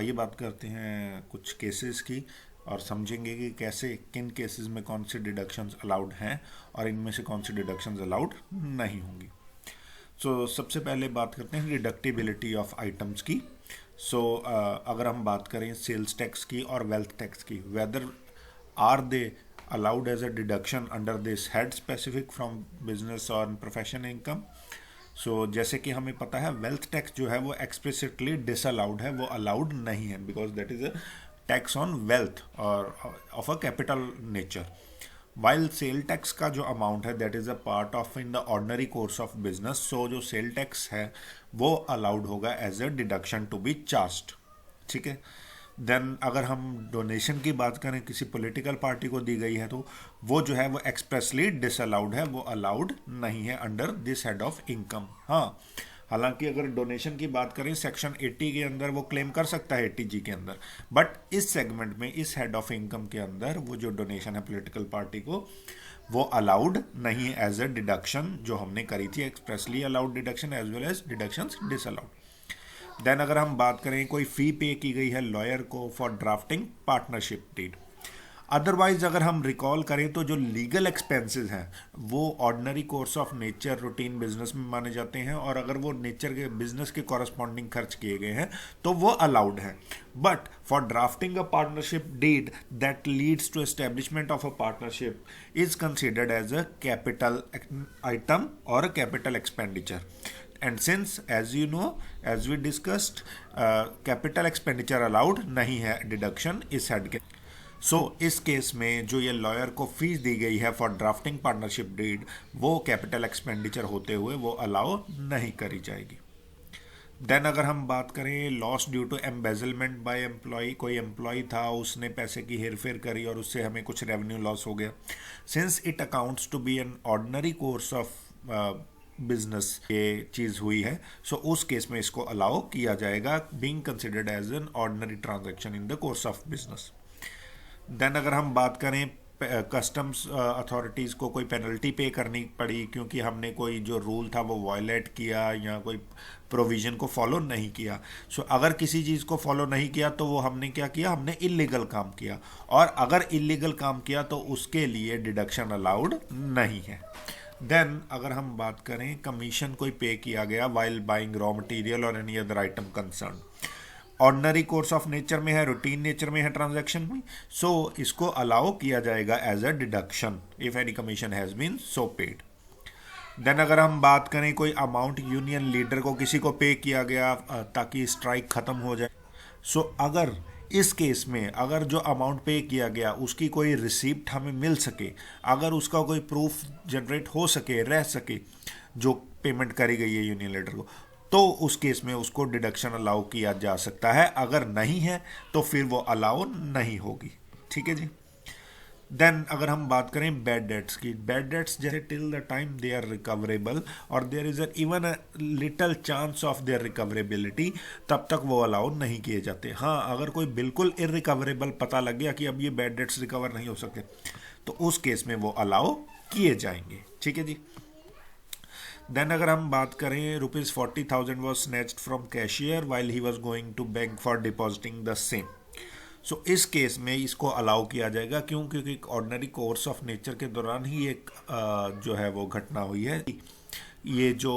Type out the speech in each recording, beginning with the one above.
आइए बात करते हैं कुछ केसेस की और समझेंगे कि कैसे किन केसेस में कौन सी डिडक्शंस अलाउड हैं और इनमें से कौन सी डिडक्शंस अलाउड नहीं होंगी। सबसे पहले बात करते हैं डिडक्टिबिलिटी ऑफ आइटम्स की। अगर हम बात करें सेल्स टैक्स की और वेल्थ टैक्स की, whether are they allowed as a deduction under this head specific from business or profession income। जैसे कि हमें पता है वेल्थ टैक्स जो है वो एक्सप्लिसिटली डिसअलाउड है, वो अलाउड नहीं है because that is a tax on wealth और of a capital nature. While sale tax का जो अमाउंट है that is a part of in the ordinary course of business, so जो सेल टैक्स है वो अलाउड होगा as a deduction to be charged. ठीक है। देन अगर हम डोनेशन की बात करें किसी पॉलिटिकल पार्टी को दी गई है तो वो जो है वो एक्सप्रेसली डिसअलाउड है, वो अलाउड नहीं है under this head of income. हाँ, हालांकि अगर डोनेशन की बात करें सेक्शन 80 के अंदर वो क्लेम कर सकता है 80G के अंदर, बट इस सेगमेंट में इस हेड ऑफ इनकम के अंदर वो जो डोनेशन है पॉलिटिकल पार्टी को वो अलाउड नहीं है एज अ डिडक्शन जो हमने करी थी, expressly allowed deduction as well as deductions disallowed. Then अगर हम बात करें कोई फ़ी पे की गई है लॉयर को for drafting partnership deed, otherwise अगर हम रिकॉल करें तो जो लीगल एक्सपेंसेस हैं वो ordinary course of nature routine business में माने जाते हैं और अगर वो नेचर के बिजनेस के कॉरस्पॉन्डिंग खर्च किए गए हैं तो वो अलाउड है। But for drafting a partnership deed that leads to establishment of a partnership is considered as a capital item और a capital expenditure. And since as you know as we discussed capital expenditure allowed नहीं है deduction इस head के। इस case में जो ये lawyer को फीस दी गई है फॉर ड्राफ्टिंग पार्टनरशिप डीड वो कैपिटल एक्सपेंडिचर होते हुए वो अलाउ नहीं करी जाएगी। देन अगर हम बात करें loss due to embezzlement by employee, कोई एम्प्लॉय था उसने पैसे की हेरफेर करी और उससे हमें कुछ रेवेन्यू लॉस हो गया, since it accounts to be an ordinary course of business ये चीज़ हुई है, उस केस में इसको अलाउ किया जाएगा being considered as an ordinary transaction in the course of business. Then अगर हम बात करें कस्टम्स अथॉरिटीज़ को कोई पेनल्टी पे करनी पड़ी क्योंकि हमने कोई जो रूल था वो वायलेट किया या कोई प्रोविज़न को फॉलो नहीं किया। अगर किसी चीज़ को फॉलो नहीं किया तो वो हमने क्या किया, हमने इलीगल काम किया, और अगर इलीगल काम किया तो उसके लिए डिडक्शन अलाउड नहीं है। देन अगर हम बात करें कमीशन कोई पे किया गया वाइल बाइंग रॉ मटेरियल और any other item concern, ordinary course of nature में है, रूटीन नेचर में है ट्रांजैक्शन हुई, इसको अलाउ किया जाएगा as a deduction if any commission has been so paid. Then अगर हम बात करें कोई अमाउंट यूनियन लीडर को किसी को पे किया गया ताकि स्ट्राइक खत्म हो जाए, अगर इस केस में अगर जो अमाउंट पे किया गया उसकी कोई रिसीप्ट हमें मिल सके, अगर उसका कोई प्रूफ जनरेट हो सके, रह सके जो पेमेंट करी गई है यूनियन लीडर को, तो उस केस में उसको डिडक्शन अलाउ किया जा सकता है। अगर नहीं है तो फिर वो अलाउ नहीं होगी। ठीक है जी। देन अगर हम बात करें बैड डेट्स की, बैड डेट्स जैसे till the time they are recoverable और there is even a little chance of their recoverability, तब तक वो अलाउ नहीं किए जाते। हाँ, अगर कोई बिल्कुल इरिकवरेबल पता लग गया कि अब ये बैड डेट्स रिकवर नहीं हो सकते तो उस केस में वो अलाउ किए जाएंगे। ठीक है जी। देन अगर हम बात करें ₹40,000 was snatched from cashier while he was going to bank for depositing the same, इस केस में इसको अलाउ किया जाएगा। क्यों? क्योंकि एक ऑर्डिनरी कोर्स ऑफ नेचर के दौरान ही एक जो है वो घटना हुई है। ये जो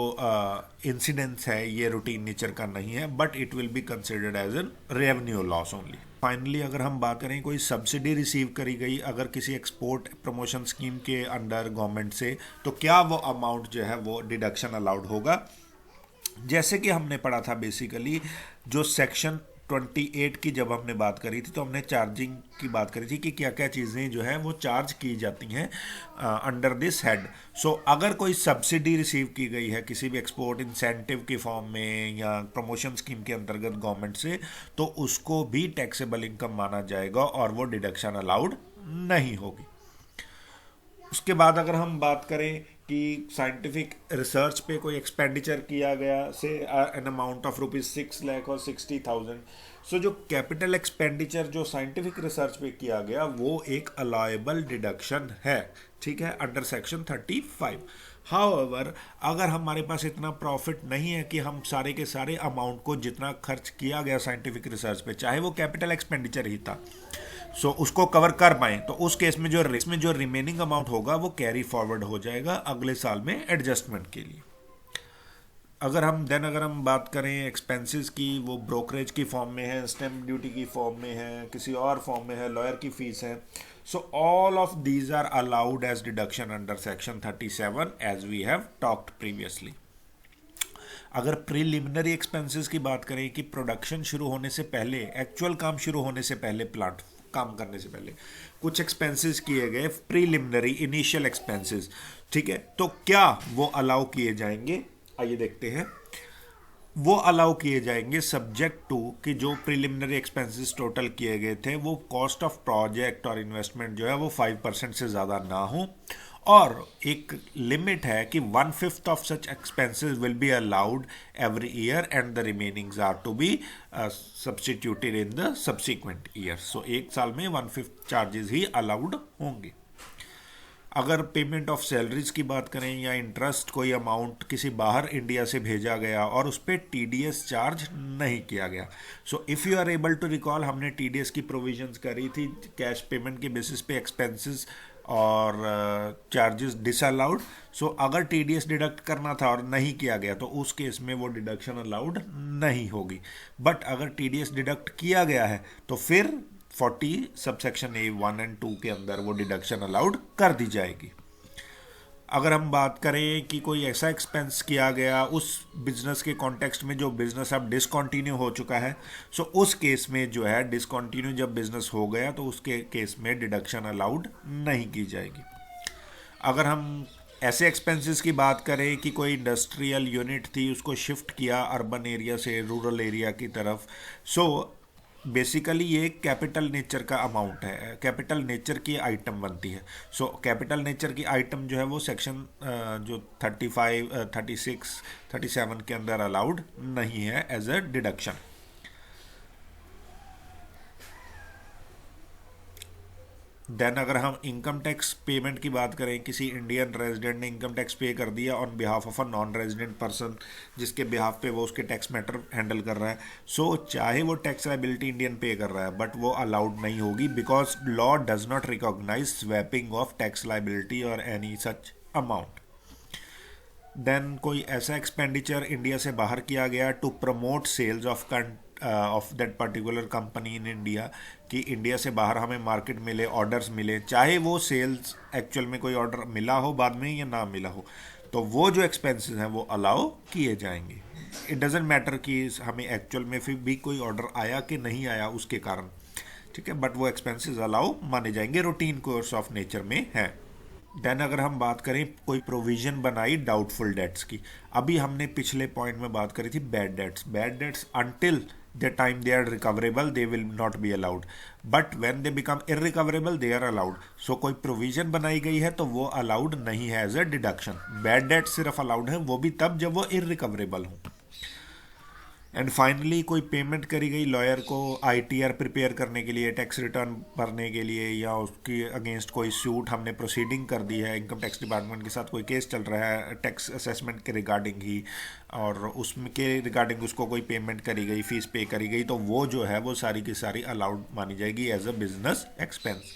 इंसिडेंस है ये रूटीन नेचर का नहीं है, but it will be considered as an revenue loss only. Finally अगर हम बात करें कोई सब्सिडी रिसीव करी गई अगर किसी एक्सपोर्ट प्रमोशन स्कीम के अंडर गवर्नमेंट से, तो क्या वो अमाउंट जो है वो डिडक्शन अलाउड होगा। जैसे कि हमने पढ़ा था बेसिकली जो सेक्शन 28 की जब हमने बात करी थी तो हमने चार्जिंग की बात करी थी कि क्या क्या चीज़ें जो हैं वो चार्ज की जाती हैं अंडर दिस हेड। अगर कोई सब्सिडी रिसीव की गई है किसी भी एक्सपोर्ट इंसेंटिव की फॉर्म में या प्रमोशन स्कीम के अंतर्गत गवर्नमेंट से, तो उसको भी टैक्सेबल इनकम माना जाएगा और वो डिडक्शन अलाउड नहीं होगी। उसके बाद अगर हम बात करें कि साइंटिफिक रिसर्च पे कोई एक्सपेंडिचर किया गया से एन अमाउंट ऑफ ₹6 लाख और 60,000, जो कैपिटल एक्सपेंडिचर जो साइंटिफिक रिसर्च पे किया गया वो एक अलाउएबल डिडक्शन है। ठीक है, अंडर सेक्शन 35। हाउएवर अगर हमारे पास इतना प्रॉफिट नहीं है कि हम सारे के सारे अमाउंट को जितना खर्च किया गया साइंटिफिक रिसर्च पे, चाहे वो कैपिटल एक्सपेंडिचर ही था, सो उसको कवर कर पाए, तो उस केस में जो रिमेनिंग अमाउंट होगा वो कैरी फॉरवर्ड हो जाएगा अगले साल में एडजस्टमेंट के लिए। अगर हम बात करें एक्सपेंसेस की, वो ब्रोकरेज की फॉर्म में है, स्टैम्प ड्यूटी की फॉर्म में है, किसी और फॉर्म में है, लॉयर की फीस है, so all of these are allowed as deduction under section 37 as we have talked previously. अगर प्रिलिमिनरी एक्सपेंसेस की बात करें कि प्रोडक्शन शुरू होने से पहले, एक्चुअल काम शुरू होने से पहले, प्लांट काम करने से पहले कुछ एक्सपेंसेस किए गए, प्रीलिमिनरी इनिशियल एक्सपेंसेस, ठीक है, तो क्या वो अलाउ किए जाएंगे? आइए देखते हैं। वो अलाउ किए जाएंगे सब्जेक्ट टू कि जो प्रिलिमिनरी एक्सपेंसेस टोटल किए गए थे वो कॉस्ट ऑफ प्रोजेक्ट और इन्वेस्टमेंट जो है वो 5% से ज़्यादा ना हो, और एक लिमिट है कि 1/5 of such expenses will be allowed every year and the remainings are to be substituted in the subsequent year. So एक साल में 1/5 चार्जेस ही अलाउड होंगे। अगर पेमेंट ऑफ सैलरीज की बात करें या इंटरेस्ट कोई अमाउंट किसी बाहर इंडिया से भेजा गया और उस पर टीडीएस चार्ज नहीं किया गया, so if you are able to recall, हमने टीडीएस की प्रोविजंस करी थी कैश पेमेंट के बेसिस पे एक्सपेंसेस और चार्जेस डिसअलाउड। सो अगर टीडीएस डिडक्ट करना था और नहीं किया गया तो उस केस में वो डिडक्शन अलाउड नहीं होगी। बट अगर टीडीएस डिडक्ट किया गया है तो फिर 40 सबसेक्शन A1 और 2 के अंदर वो डिडक्शन अलाउड कर दी जाएगी। अगर हम बात करें कि कोई ऐसा एक्सपेंस किया गया उस बिजनेस के कॉन्टेक्स्ट में जो बिजनेस अब डिसकंटिन्यू हो चुका है, सो उस केस में जो है डिसकंटिन्यू जब बिजनेस हो गया तो उसके केस में डिडक्शन अलाउड नहीं की जाएगी। अगर हम ऐसे एक्सपेंसेस की बात करें कि कोई इंडस्ट्रियल यूनिट थी, उसको शिफ्ट किया अर्बन एरिया से रूरल एरिया की तरफ, सो बेसिकली ये कैपिटल नेचर का अमाउंट है, कैपिटल नेचर की आइटम बनती है। सो कैपिटल नेचर की आइटम जो है वो सेक्शन जो 35, 36, 37 के अंदर अलाउड नहीं है एज अ डिडक्शन। देन अगर हम इनकम टैक्स पेमेंट की बात करें, किसी इंडियन रेजिडेंट ने इनकम टैक्स पे कर दिया on behalf of a non resident person जिसके बिहाफ पे वो उसके टैक्स मैटर हैंडल कर रहा है, सो चाहे वो टैक्स लाइबिलिटी इंडियन पे कर रहा है बट वो अलाउड नहीं होगी, because law does not recognize swapping of tax liability और एनी सच अमाउंट। देन कोई ऐसा एक्सपेंडिचर इंडिया से बाहर किया गया to promote sales of that particular company in India, कि इंडिया से बाहर हमें मार्केट मिले, ऑर्डर्स मिले, चाहे वो सेल्स एक्चुअल में कोई ऑर्डर मिला हो बाद में या ना मिला हो, तो वो जो एक्सपेंसेस हैं वो अलाउ किए जाएंगे। इट डजेंट मैटर कि हमें एक्चुअल में फिर भी कोई ऑर्डर आया कि नहीं आया उसके कारण, ठीक है, बट वो एक्सपेंसेस अलाउ माने जाएंगे, रूटीन कोर्स ऑफ नेचर में है। देन अगर हम बात करें कोई प्रोविजन बनाई डाउटफुल डेट्स की, अभी हमने पिछले पॉइंट में बात करी थी bad debts until the time they are recoverable they will not be allowed, but when they become irrecoverable they are allowed. So कोई प्रोविजन बनाई गई है तो वो अलाउड नहीं है as a deduction. Bad debt सिर्फ अलाउड है वो भी तब जब वो इररिकवरेबल हो। एंड फाइनली कोई पेमेंट करी गई लॉयर को आईटीआर प्रिपेयर करने के लिए, टैक्स रिटर्न भरने के लिए, या उसकी अगेंस्ट कोई सूट हमने प्रोसीडिंग कर दी है, इनकम टैक्स डिपार्टमेंट के साथ कोई केस चल रहा है टैक्स असेसमेंट के रिगार्डिंग ही, और उसमें के रिगार्डिंग उसको कोई पेमेंट करी गई, फीस पे करी गई, तो वो जो है वो सारी की सारी अलाउड मानी जाएगी एज अ बिजनेस एक्सपेंस।